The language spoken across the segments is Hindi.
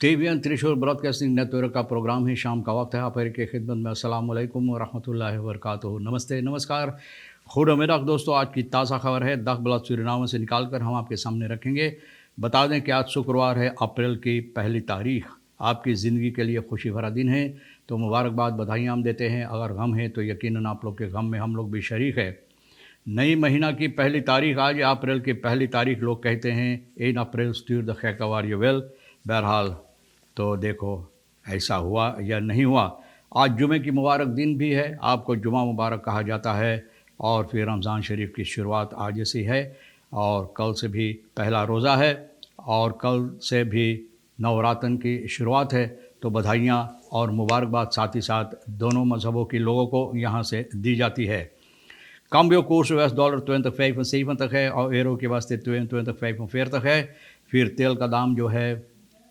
TVN त्रिशूल ब्रॉडकास्टिंग नेटवर्क का प्रोग्राम है। शाम का वक्त है। आप की खिदमत में अस्सलाम वालेकुम व रहमतुल्लाहि व बरकातुहू। नमस्ते, नमस्कार, खुद दोस्तों। आज की ताज़ा खबर है, 10 ब्लॉक सूरीनाम से निकाल कर हम आपके सामने रखेंगे। बता दें कि आज शुक्रवार है, अप्रैल की पहली तारीख। आपकी ज़िंदगी के लिए खुशी भरा दिन है, तो मुबारकबाद, बधाइयाँ हम देते हैं। अगर गम है तो यकीनन आप लोग के गम में हम लोग भी शरीक है। नई महीना की पहली तारीख आज, अप्रैल की पहली तारीख। लोग कहते हैं इन अप्रैल स्टीर द खैकवार ये वेल। बहरहाल तो देखो ऐसा हुआ या नहीं हुआ। आज जुमे की मुबारक दिन भी है, आपको जुमा मुबारक कहा जाता है। और फिर रमज़ान शरीफ की शुरुआत आज से है और कल से भी पहला रोज़ा है और कल से भी नवरातन की शुरुआत है। तो बधाइयाँ और मुबारकबाद साथ ही साथ दोनों मज़हबों के लोगों को यहाँ से दी जाती है। Cambio koers US-dollar 20,75 है और यूरो के वास्ते 22,45 है। फिर तेल का दाम जो है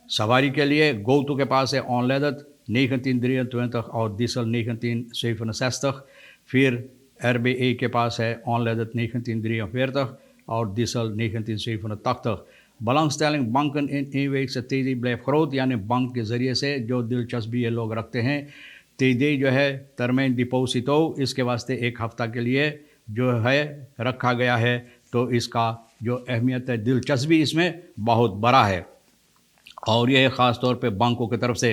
सवारी के लिए गोतु के पास है ऑनलेदत 19,23 और डीजल 19,67। फिर RBA के पास है ऑनलेदत 19,43 और diesel 19,87। belangstelling banken in eenweekse TD blijft groot, यानी बैंक के ज़रिए से जो दिलचस्पी ये लोग रखते हैं। TD जो है टर्म डिपोजिटो, इसके वास्ते एक हफ़्ता के लिए जो है रखा गया है। तो इसका जो अहमियत है, दिलचस्पी इसमें बहुत बड़ा है और यह ख़ास तौर पे बैंकों की तरफ से।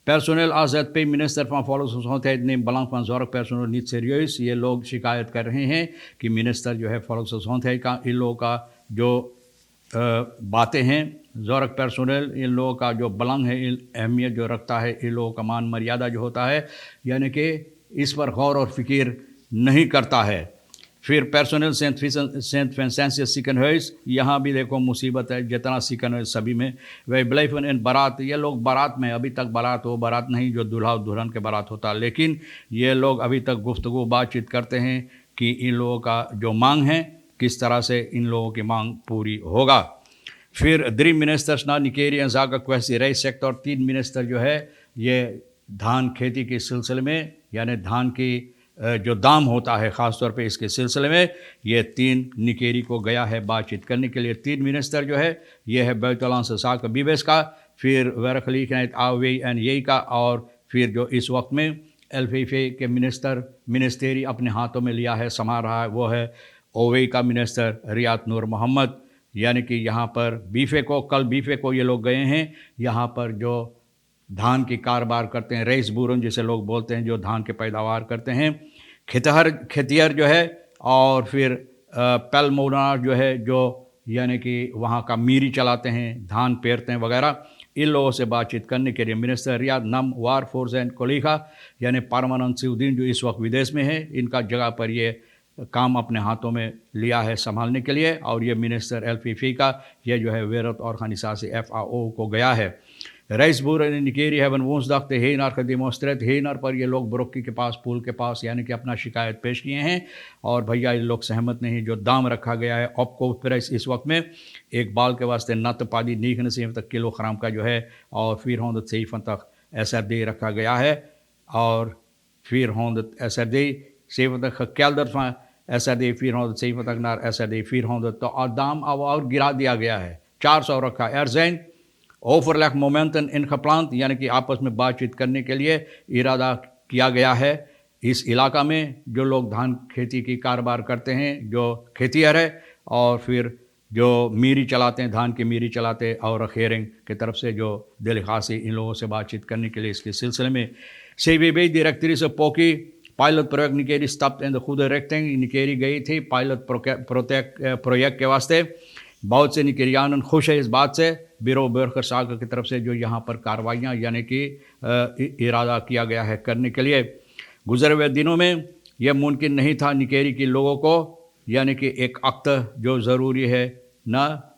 Personeel AZP minister van Volksgezondheid neemt belang van zorgpersoneel niet serieus। ये लोग शिकायत कर रहे हैं कि मिनिस्टर जो है Volksgezondheid का इन लोगों का जो बातें हैं, ज़ोरक पर्सोनल इन लोगों का जो बलंग है, अहमियत जो रखता है, इन लोगों का मान मर्यादा जो होता है, यानी कि इस पर गौर और फिक्र नहीं करता है। फिर पर्सोनल सेंट फ्रांसिस सिकनहर्स, यहाँ भी देखो मुसीबत है, जितना सिकनहर्स सभी में। वह ब्लाइफन एंड बारात, ये लोग बारात में, अभी तक बारात हो, बारात नहीं जो दूल्हा और दुल्हन के बारात होता, लेकिन ये लोग अभी तक गुफ्तगू बातचीत करते हैं कि इन लोगों का जो मांग है, किस तरह से इन लोगों की मांग पूरी होगा। फिर 3 मिनिस्टर्स ना निकेरी en zaken kwestie rice sector, 3 minister जो है ये धान खेती के सिलसिले में, यानी धान की जो दाम होता है ख़ास तौर पे इसके सिलसिले में, ये 3 निकेरी को गया है बातचीत करने के लिए। 3 मिनिस्टर जो है ये है buitenlandse zaken बीबेस का, फिर werkgelegenheid AOW en ये का, और फिर जो इस वक्त में LVV के मिनिस्ट्री अपने हाथों में लिया है, संभाल रहा है, वो है ओवे का मिनिस्टर रियात नूर मोहम्मद। यानी कि यहाँ पर कल बीफे को ये लोग गए हैं। यहाँ पर जो धान की कारोबार करते हैं, रईस बूरन जिसे लोग बोलते हैं, जो धान के पैदावार करते हैं, खेतिहर जो है, और फिर पेलमोना जो है, जो यानी कि वहाँ का मीरी चलाते हैं, धान पेरते हैं वगैरह, इन लोगों से बातचीत करने के लिए मिनिस्टर रियाद नम वार फोर्स एंड कोलिखा, यानी परमानंद सिउद्दीन जो इस वक्त विदेश में है, इनका जगह पर ये काम अपने हाथों में लिया है संभालने के लिए। और ये मिनिस्टर LPP का ये जो है वेरत और खनिसा से FAO को गया है। रईस बूर निकेरी है woensdag de Heenar gedemonstreerd। हेनर पर ये लोग ब्रोकी के पास, पुल के पास, यानी कि अपना शिकायत पेश किए हैं। और भैया ये लोग सहमत नहीं, जो दाम रखा गया है ऑपको प्राइस इस वक्त में एक बाल के वास्ते नत पादी 79 किलोग्राम का जो है, और 470 SRD रखा गया है, और 400 SRD 70 gekelderd van SRD 470 naar SRD 400। तो दाम अब और गिरा दिया गया है, 400 रखा। zijn overleg momenten ingepland, यानी कि आपस में बातचीत करने के लिए इरादा किया गया है। इस इलाका में जो लोग धान खेती की कारोबार करते हैं, जो खेतिहर है, और फिर जो मीरी चलाते हैं, धान की मीरी चलाते हैं, और खेरिंग की तरफ से जो दिल खासी, इन लोगों से बातचीत करने के लिए इसके सिलसिले में CWB डायरेक्टरी से poke pilot project निकेरी stop in the goede richting। निकेरी गई थी पायलट प्रोजेक्ट के वास्ते। बहुत से निकेरियान खुश है इस बात से, ब्यूरो बर्गर सागर की तरफ से, जो यहाँ पर कार्रवाइयाँ यानी कि इरादा किया गया है करने के लिए। गुजरे हुए दिनों में यह मुमकिन नहीं था निकेरी के लोगों को, यानी कि एक अक्त जो ज़रूरी है ना,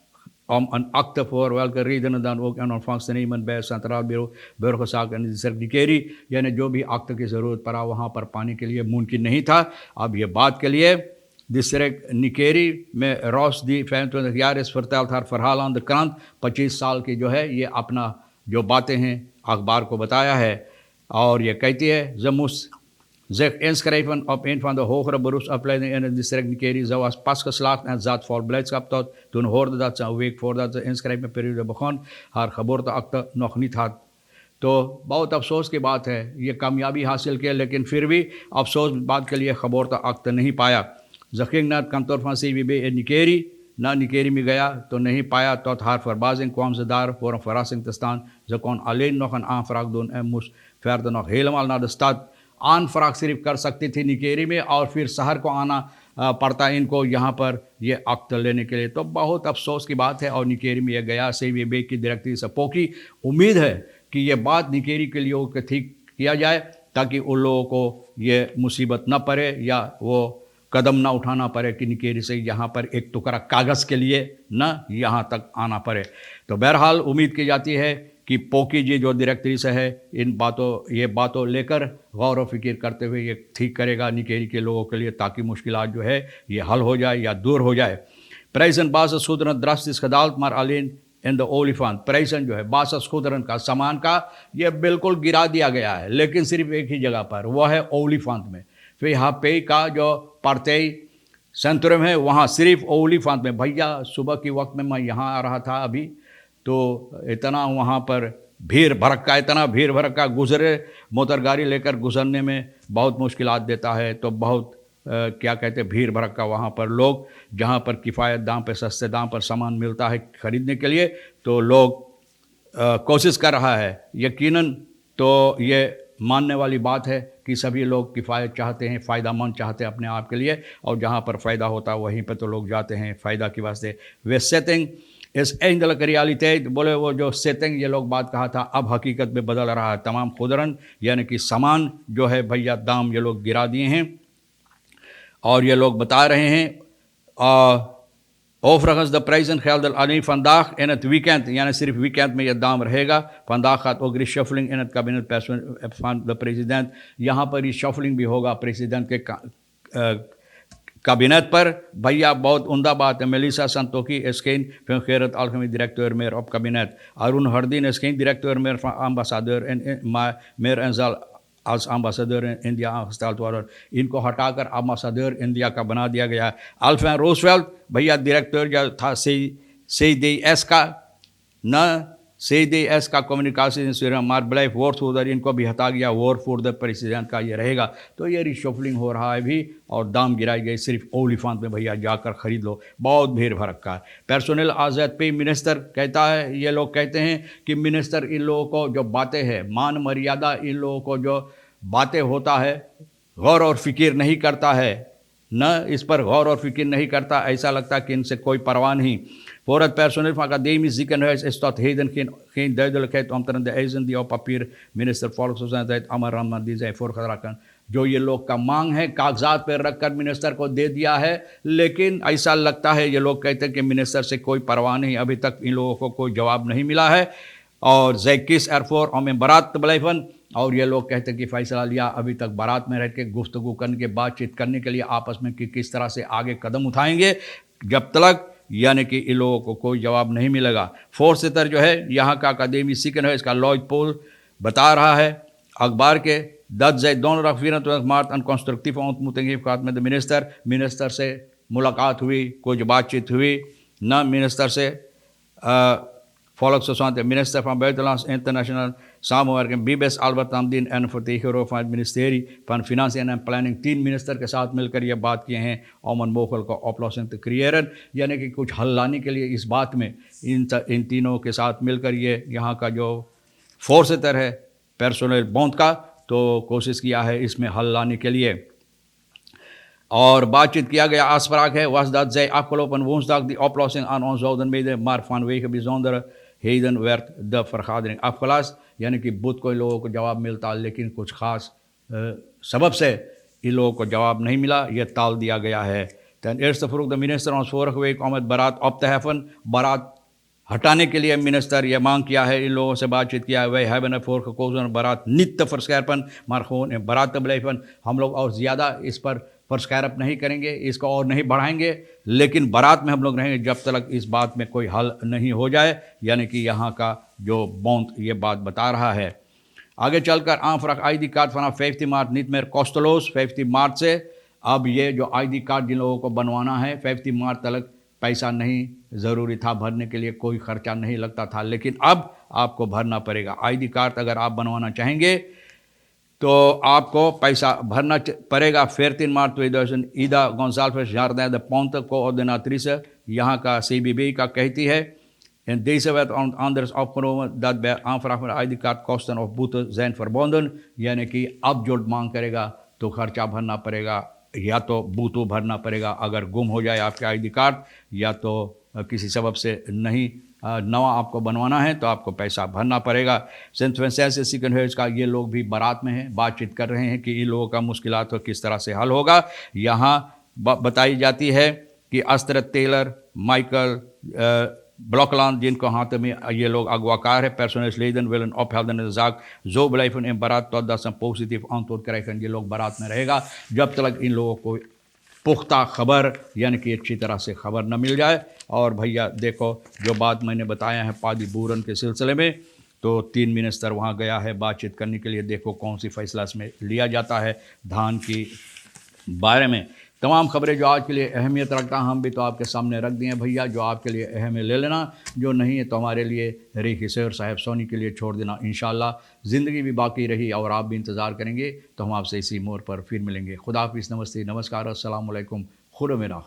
om een akte voor welke redenen dan ook in ontvangst te nemen bij het Centraal Bureau Burgerzaken en District Nikeri, यानी जो भी अक्त की ज़रूरत पड़ा वहाँ पर पाने के लिए मुमकिन नहीं था। अब ये बात के लिए डिस्ट्रिक्ट निकेरी में रोस दी 25 jaar is verteld haar verhaal aan de krant। 25 साल की जो है ये अपना जो बातें हैं अखबार को बताया है, और ये कहती है ze moest zich inschrijven op een van de hogere beroepsopleidingen in het district Nikeri. Ze was pas geslaagd en zat vol blijdschap tot toen hoorde dat ze een week voordat de inschrijvingsperiode begon haar geboorteakte nog niet had. तो बहुत अफसोस की बात है, ये कामयाबी हासिल की लेकिन फिर भी अफसोस बात के लिए खबरता अक्त नहीं पाया. जखिंग नाथ कंतोर फांसी विबे निकेरी ना निकेरी में गया तो नहीं पाया tot haar verbazing kwam ze daar voor een verrassing te staan. Ze kon alleen nog een aanvraag doen en moest verder nog helemaal naar de stad. aanvraag सिर्फ कर सकती थी निकेरी में और फिर शहर को आना पड़ता इनको यहाँ पर ये अक्त लेने के लिए. तो बहुत अफसोस की बात है और निकेरी में ये गया से वे की डायरेक्टरी सपो की उम्मीद है कि ये बात निकेरी के लिए ठीक किया जाए ताकि उन लोगों को ये मुसीबत न पड़े या वो कदम ना उठाना पड़े कि निकेरी से यहाँ पर एक टुकड़ा कागज़ के लिए न यहाँ तक आना पड़े. तो बहरहाल उम्मीद की जाती है कि पोकी जी जो डायरेक्टरी से है इन ये बातों लेकर गौर व फिक्र करते हुए ये ठीक करेगा निकेरी के लोगों के लिए ताकि मुश्किलात जो है ये हल हो जाए या दूर हो जाए. Prijzen basisgoederen drastisch gedaald, maar alleen in de olifant. Prijzen जो है basisgoederen का सामान का ये बिल्कुल गिरा दिया गया है, लेकिन सिर्फ एक ही जगह पर, वो है ओलिफांत में. फिर यहाँ पे का जो पार्टई सेंट्रम है वहाँ सिर्फ ओलिफांत में. भैया सुबह के वक्त में मैं यहाँ आ रहा था अभी, तो इतना वहाँ पर भीड़ भड़का, इतना भीड़ भड़का, गुजरे मोटर गाड़ी लेकर गुजरने में बहुत मुश्किलात देता है. तो बहुत क्या कहते हैं भीड़ भड़का वहाँ पर लोग, जहाँ पर किफ़ायत दाम पर सस्ते दाम पर सामान मिलता है ख़रीदने के लिए, तो लोग कोशिश कर रहा है. यकीनन तो ये मानने वाली बात है कि सभी लोग किफ़ायत चाहते हैं, फ़ायदामंद चाहते हैं अपने आप के लिए, और जहाँ पर फ़ायदा होता है वहीं पर तो लोग जाते हैं फ़ायदा के वास्ते. वे सेटिंग इस eindelijk realiteit, बोले वो जो सेटिंग ये लोग बात कहा था अब हकीकत में बदल रहा है. तमाम खुदरन यानी कि सामान जो है भैया दाम ये लोग गिरा दिए हैं और ये लोग बता रहे हैं overigens de prijzen gelden alleen vandaag in het weekend, यानी सिर्फ weekend में ये दाम रहेगा. Vandaag gaat ook reshuffling in het kabinet van de president. यहाँ पर reshuffling भी होगा president के kabinet पर. भैया बहुत उम्दा बात है. Melissa Santokhi is geen fungerend algemeen directeur meer op kabinet. Arun Hardin is geen directeur meer van ambassadeur, maar meer en zal als ambassadeur in India aangesteld worden. इनको हटाकर ambassadeur इंडिया का बना दिया गया. अल्फेन रोजवेल्ट भैया डायरेक्टर जो था CDS का न CDS का कम्युनिकेशन मार ब्लैक वोरफूडर, इनको भी हटा गया. वोरफूडर प्रेसिडेंट का ये रहेगा. तो ये रिशफलिंग हो रहा है भी और दाम गिराई गई. सिर्फ ओलिफांत में भैया जाकर ख़रीद लो, बहुत भीड़ भड़का है. पर्सोनल आज़ाद पे मिनिस्टर कहता है, ये लोग कहते हैं कि मिनिस्टर इन लोगों को जो बातें हैं, मान मर्यादा, इन लोगों को जो बातें होता है गौर और फिक्र नहीं करता है, न इस पर गौर और फिक्र नहीं करता. ऐसा लगता है कि इनसे कोई परवाह नहीं. Voor het personeel van academisch ziekenhuis is tot heden geen duidelijkheid omtrent de eisen die op papier minister Volksgezondheid Amar Rahman die zijn voorgedragen. जो ये लोग का मांग है कागजात पर रख कर मिनिस्टर को दे दिया है, लेकिन ऐसा लगता है ये लोग कहते हैं कि मिनिस्टर से कोई परवाह नहीं. अभी तक इन लोगों को कोई जवाब नहीं मिला है. और जैकिस एयरफोर्स और में बारात बलाइफन, और ये लोग कहते हैं कि फैसला लिया अभी तक बारात में रह के गुफ्तगू करने के बातचीत करने के लिए आपस में कि किस तरह से आगे कदम उठाएंगे, जब तक यानी कि इन लोगों को कोई जवाब नहीं मिलेगा. फोर्सितर जो है यहाँ का अकादमी सीकन है, इसका लॉज पोल बता रहा है अखबार के dat zij donderdag 24 maart een constructieve ontmoeting heeft gehad met de minister. Minister से मुलाकात हुई, कुछ बातचीत हुई. न minister से Volksgezondheid, minister van Buitenlands Internationaal Samenwerking, Bibes Albert Amdien en vertegenwoordiger van het ministerie van Financiën en Planning, 10 minister के साथ मिलकर ये बात किए हैं om een mogelijke oplossing te creëren. यानी कि कुछ हल लाने के लिए इस बात में इन तीनों के साथ मिलकर ये यहाँ का जो फोर्सिटर है पर्सोनल बॉन्ड का, तो कोशिश किया है इसमें हल लाने के लिए. और बातचीत किया गया afspraak है was dat zij afgelopen woensdag die oplossing aan ons zouden mede, maar vanwege bijzonderheden werd de vergadering afgelast. यानी कि बुध को इन लोगों को जवाब मिलता, लेकिन कुछ खास सबब से इन लोगों को जवाब नहीं मिला, यह टाल दिया गया है. Ten eerste vroeg de minister ons vorige week om het beraad op te heffen. Beraad हटाने के लिए मिनिस्टर ये मांग किया है, इन लोगों से बातचीत किया है. wij hebben ervoor gekozen beraad niet te verscherpen, maar gewoon in beraad te blijven. हम लोग और ज़्यादा इस पर फर्स्कैरअप नहीं करेंगे, इसको और नहीं बढ़ाएंगे, लेकिन बारात में हम लोग रहेंगे जब तक इस बात में कोई हल नहीं हो जाए. यानी कि यहाँ का जो बॉन्ड ये बात बता रहा है. आगे चलकर aanvraag ID card vanaf 15 maart niet meer kosteloos, 15 मार्च से अब ये जो ID कार्ड जिन लोगों को बनवाना है 15 मार्च तक पैसा नहीं ज़रूरी था भरने के लिए, कोई ख़र्चा नहीं लगता था, लेकिन अब आपको भरना पड़ेगा। ID कार्ड अगर आप बनवाना चाहेंगे तो आपको पैसा भरना पड़ेगा। 14 maart 2000 ईदा Gonsalves zarda de Ponte coördinatrice यहाँ का CBB का कहती है, in deze wet anders opgenomen dat bij aanvraag van ID card kosten of boete zijn verbonden, यानी कि अब जो मांग करेगा तो खर्चा भरना पड़ेगा या तो बूतू भरना पड़ेगा अगर गुम हो जाए आपके ID कार्ड, या तो किसी सबब से नहीं नवा आपको बनवाना है तो आपको पैसा भरना पड़ेगा। सेंट फ्रांसिस सेकंड हेज का ये लोग भी बारात में हैं, बातचीत कर रहे हैं कि इन लोगों का मुश्किलात को किस तरह से हल होगा। यहाँ बताई जाती है कि अस्त्र टेलर, माइकल Blokland, जिनको हाथ में ये लोग अगवाकार है, personeelsleden willen ophelderende zaak zo blijven in beraad totdat ze een positief antwoord krijgen। ये लोग बारात में रहेगा जब तक इन लोगों को पुख्ता खबर यानी कि अच्छी तरह से खबर न मिल जाए। और भैया देखो जो बात मैंने बताया है पादी बूरन के सिलसिले में, तो 3 मिनिस्टर वहाँ गया है बातचीत करने के लिए, देखो कौन सी फैसला इसमें लिया जाता है धान की बारे में। तमाम खबरें जो आज के लिए अहमियत रखता हम भी तो आपके सामने रख दिए भैया, जो आपके लिए अहम है ले लेना, जो नहीं है तो हमारे लिए रीखी सैर साहब सोनी के लिए छोड़ देना। इंशाअल्लाह ज़िंदगी भी बाकी रही और आप भी इंतज़ार करेंगे तो हम आपसे इसी मोड़ पर फिर मिलेंगे। खुदा हाफिज़, नमस्ते, नमस्कार, अस्सलाम वालेकुम, खुदा मेरा।